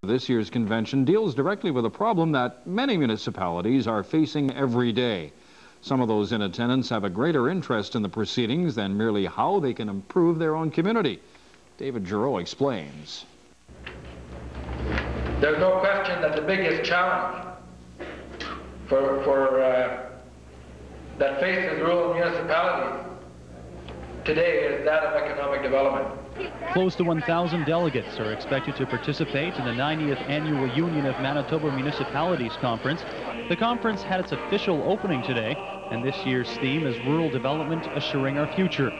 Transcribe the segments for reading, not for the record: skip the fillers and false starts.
This year's convention deals directly with a problem that many municipalities are facing every day. Some of those in attendance have a greater interest in the proceedings than merely how they can improve their own community. David Giroux explains. There's no question that the biggest challenge that faces rural municipalities today is that of economic development. Close to 1,000 delegates are expected to participate in the 90th Annual Union of Manitoba Municipalities Conference. The conference had its official opening today, and this year's theme is Rural Development Assuring Our Future.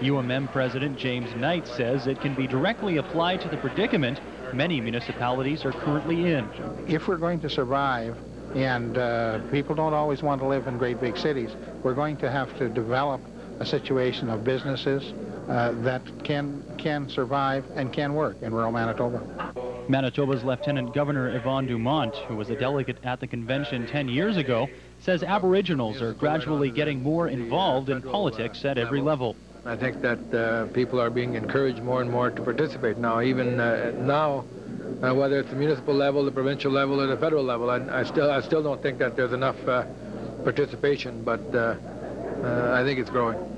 UMM President James Knight says it can be directly applied to the predicament many municipalities are currently in. If we're going to survive, and people don't always want to live in great big cities, we're going to have to develop a situation of businesses that can survive and can work in rural Manitoba. Manitoba's Lieutenant Governor Yvonne Dumont, who was a delegate at the convention 10 years ago, says Aboriginals are gradually getting more involved in politics at every level. I think that people are being encouraged more and more to participate now, even now, whether it's the municipal level, the provincial level, or the federal level. I still don't think that there's enough participation, but I think it's growing.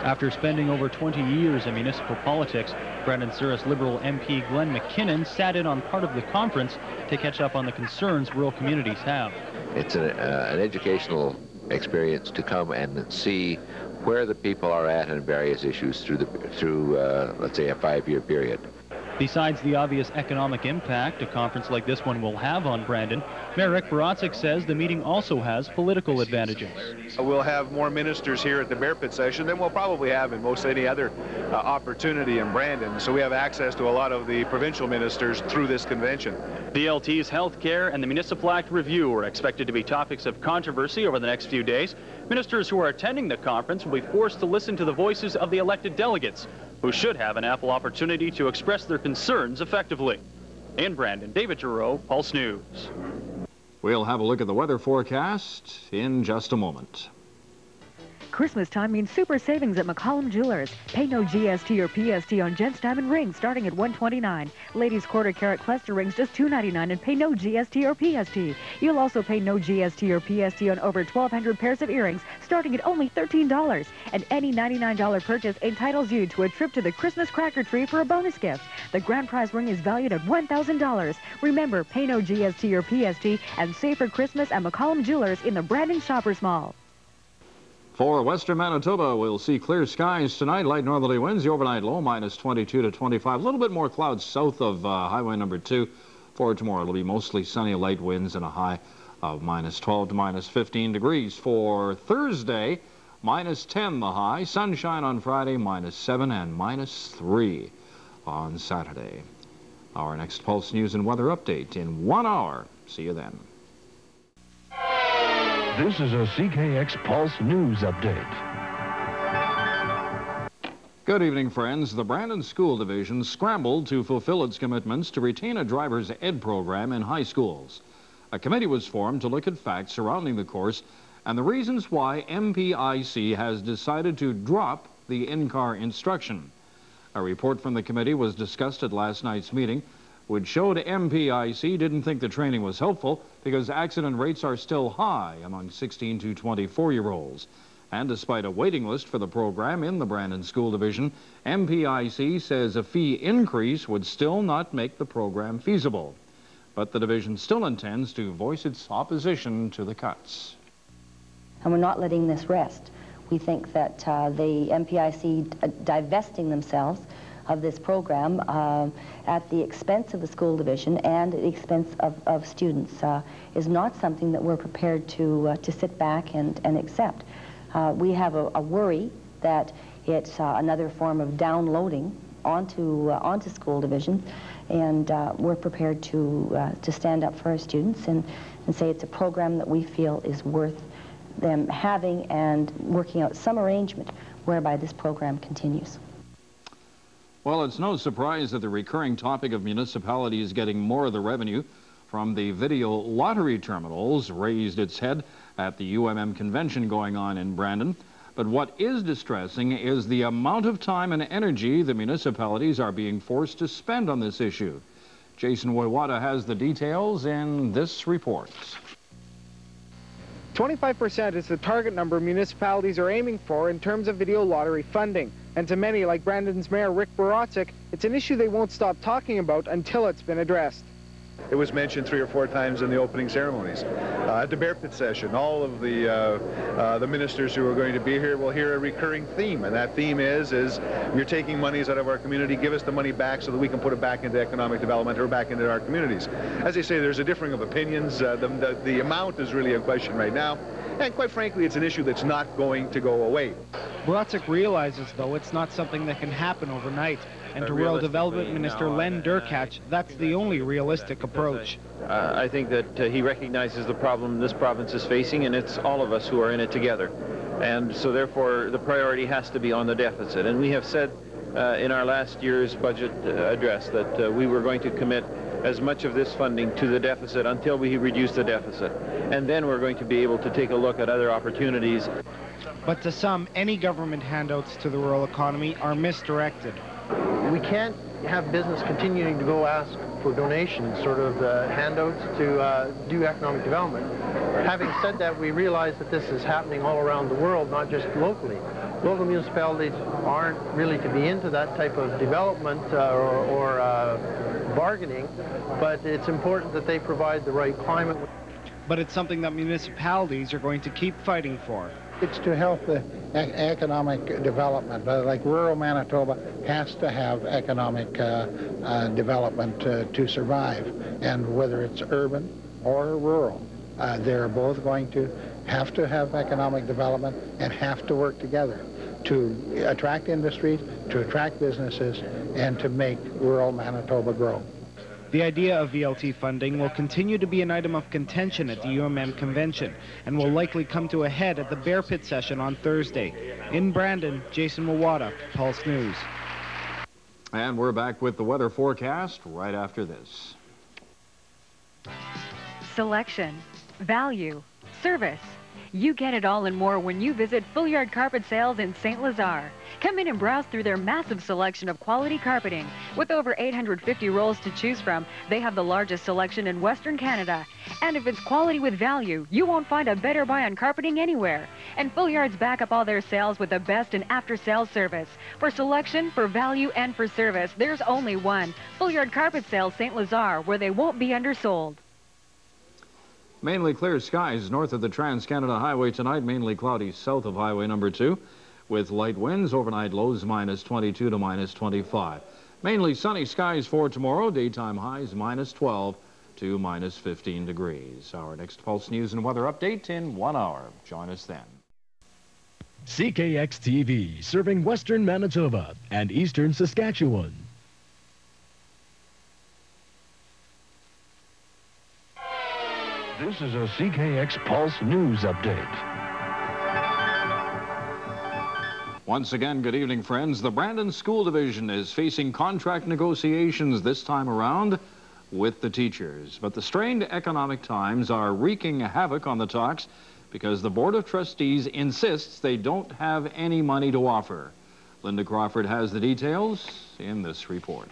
After spending over 20 years in municipal politics, Brandon-Souris Liberal MP Glenn McKinnon sat in on part of the conference to catch up on the concerns rural communities have. It's an educational experience to come and see where the people are at in various issues through let's say, a 5-year period. Besides the obvious economic impact a conference like this one will have on Brandon, Mayor Rick Barotzik says the meeting also has political advantages. We'll have more ministers here at the Bear Pit session than we'll probably have in most any other opportunity in Brandon. So we have access to a lot of the provincial ministers through this convention. DLT's health care and the Municipal Act review are expected to be topics of controversy over the next few days. Ministers who are attending the conference will be forced to listen to the voices of the elected delegates, who should have an ample opportunity to express their concerns effectively. In Brandon, David Giroux, Pulse News. We'll have a look at the weather forecast in just a moment. Christmas time means super savings at McCallum Jewelers. Pay no GST or PST on gents diamond rings starting at $129. Ladies quarter-carat cluster rings just $299 and pay no GST or PST. You'll also pay no GST or PST on over 1,200 pairs of earrings starting at only $13. And any $99 purchase entitles you to a trip to the Christmas cracker tree for a bonus gift. The grand prize ring is valued at $1,000. Remember, pay no GST or PST and save for Christmas at McCallum Jewelers in the Brandon Shoppers Mall. For western Manitoba, we'll see clear skies tonight. Light northerly winds, the overnight low minus 22 to 25. A little bit more clouds south of Highway number 2. For tomorrow, it'll be mostly sunny, light winds and a high of minus 12 to minus 15 degrees. For Thursday, minus 10 the high. Sunshine on Friday, minus 7 and minus 3 on Saturday. Our next Pulse News and weather update in 1 hour. See you then. This is a CKX Pulse News Update. Good evening, friends. The Brandon School Division scrambled to fulfill its commitments to retain a driver's ed program in high schools. A committee was formed to look at facts surrounding the course and the reasons why MPIC has decided to drop the in-car instruction. A report from the committee was discussed at last night's meeting, which showed MPIC didn't think the training was helpful because accident rates are still high among 16 to 24-year-olds. And despite a waiting list for the program in the Brandon School Division, MPIC says a fee increase would still not make the program feasible. But the division still intends to voice its opposition to the cuts. And we're not letting this rest. We think that the MPIC divesting themselves of this program at the expense of the school division and at the expense of students is not something that we're prepared to sit back and accept. We have a worry that it's another form of downloading onto school divisions, and we're prepared to stand up for our students and say it's a program that we feel is worth them having and working out some arrangement whereby this program continues. Well, it's no surprise that the recurring topic of municipalities getting more of the revenue from the video lottery terminals raised its head at the UMM convention going on in Brandon. But what is distressing is the amount of time and energy the municipalities are being forced to spend on this issue. Jason Woywada has the details in this report. 25% is the target number municipalities are aiming for in terms of video lottery funding. And to many, like Brandon's Mayor Rick Barotzik, it's an issue they won't stop talking about until it's been addressed. It was mentioned 3 or 4 times in the opening ceremonies. At the Bear Pit session, all of the ministers who are going to be here will hear a recurring theme, and that theme is you're taking monies out of our community, give us the money back so that we can put it back into economic development or back into our communities. As they say, there's a differing of opinions. The amount is really a question right now, and quite frankly, it's an issue that's not going to go away. Barotzik realizes, though, it's not something that can happen overnight. And to Rural Development Minister Len Durkach, that's the only realistic approach. I think that he recognizes the problem this province is facing, and it's all of us who are in it together. And so therefore, the priority has to be on the deficit. And we have said in our last year's budget address that we were going to commit as much of this funding to the deficit until we reduce the deficit. And then we're going to be able to take a look at other opportunities. But to some, any government handouts to the rural economy are misdirected. We can't have business continuing to go ask for donations, sort of handouts to do economic development. Having said that, we realize that this is happening all around the world, not just locally. Local municipalities aren't really to be into that type of development or bargaining, but it's important that they provide the right climate. But it's something that municipalities are going to keep fighting for. It's to help the economic development. Like rural Manitoba has to have economic development to survive. And whether it's urban or rural, they're both going to have economic development and have to work together to attract industries, to attract businesses, and to make rural Manitoba grow. The idea of VLT funding will continue to be an item of contention at the UMM convention and will likely come to a head at the Bear Pit session on Thursday. In Brandon, Jason Woywada, Pulse News. And we're back with the weather forecast right after this. Selection, value, service. You get it all and more when you visit Full Yard Carpet Sales in St. Lazare. Come in and browse through their massive selection of quality carpeting. With over 850 rolls to choose from, they have the largest selection in Western Canada. And if it's quality with value, you won't find a better buy on carpeting anywhere. And Full Yards back up all their sales with the best in after-sales service. For selection, for value, and for service, there's only one. Full Yard Carpet Sales St. Lazare, where they won't be undersold. Mainly clear skies north of the Trans-Canada Highway tonight, mainly cloudy south of Highway number 2, with light winds, overnight lows -22 to -25. Mainly sunny skies for tomorrow, daytime highs -12 to -15 degrees. Our next Pulse News and Weather Update in 1 hour. Join us then. CKX TV, serving Western Manitoba and Eastern Saskatchewan. This is a CKX Pulse News Update. Once again, good evening, friends. The Brandon School Division is facing contract negotiations this time around with the teachers. But the strained economic times are wreaking havoc on the talks because the Board of Trustees insists they don't have any money to offer. Linda Crawford has the details in this report.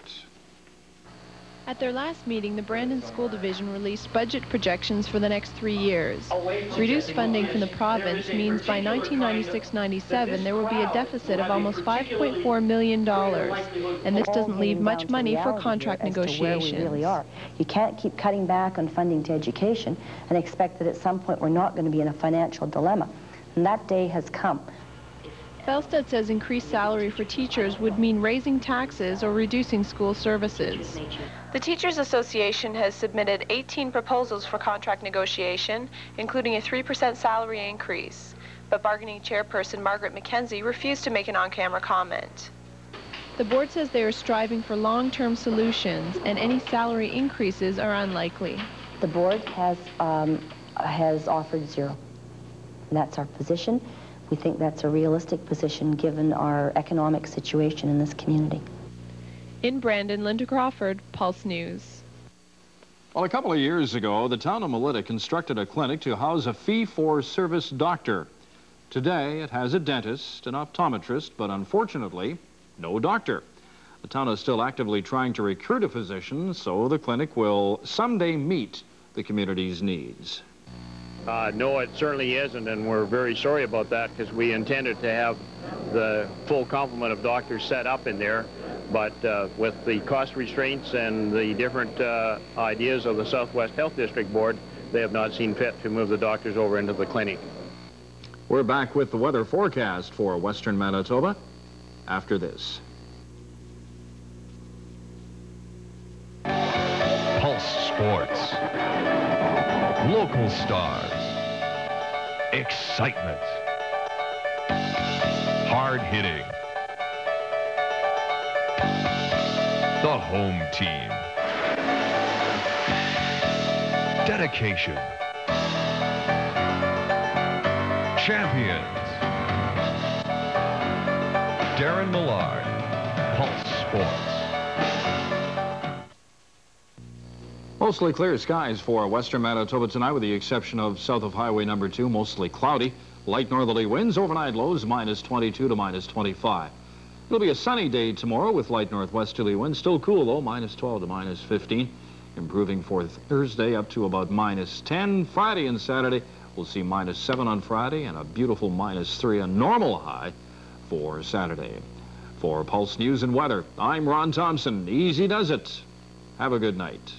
At their last meeting, the Brandon School Division released budget projections for the next 3 years. Reduced funding from the province means by 1996-97 there will be a deficit of almost $5.4 million, and this doesn't leave much money for contract negotiations. Where we really are. You can't keep cutting back on funding to education and expect that at some point we're not going to be in a financial dilemma. And that day has come. Felstad says increased salary for teachers would mean raising taxes or reducing school services. The Teachers Association has submitted 18 proposals for contract negotiation, including a 3% salary increase. But bargaining chairperson Margaret McKenzie refused to make an on-camera comment. The board says they are striving for long-term solutions, and any salary increases are unlikely. The board has offered zero. And that's our position. We think that's a realistic position given our economic situation in this community. In Brandon, Linda Crawford, Pulse News. Well, a couple of years ago, the town of Melita constructed a clinic to house a fee-for-service doctor. Today, it has a dentist, an optometrist, but unfortunately, no doctor. The town is still actively trying to recruit a physician, so the clinic will someday meet the community's needs. No, it certainly isn't, and we're very sorry about that because we intended to have the full complement of doctors set up in there, but with the cost restraints and the different ideas of the Southwest Health District Board, they have not seen fit to move the doctors over into the clinic. We're back with the weather forecast for western Manitoba after this. Pulse Sports. Local stars. Excitement. Hard hitting. The home team. Dedication. Champions. Darren Millard, Pulse Sports. Mostly clear skies for western Manitoba tonight, with the exception of south of Highway number 2, mostly cloudy. Light northerly winds, overnight lows -22 to -25. It'll be a sunny day tomorrow with light northwesterly winds. Still cool, though, -12 to -15. Improving for Thursday up to about -10. Friday and Saturday, we'll see -7 on Friday and a beautiful -3, a normal high for Saturday. For Pulse News and Weather, I'm Rob Thompson. Easy does it. Have a good night.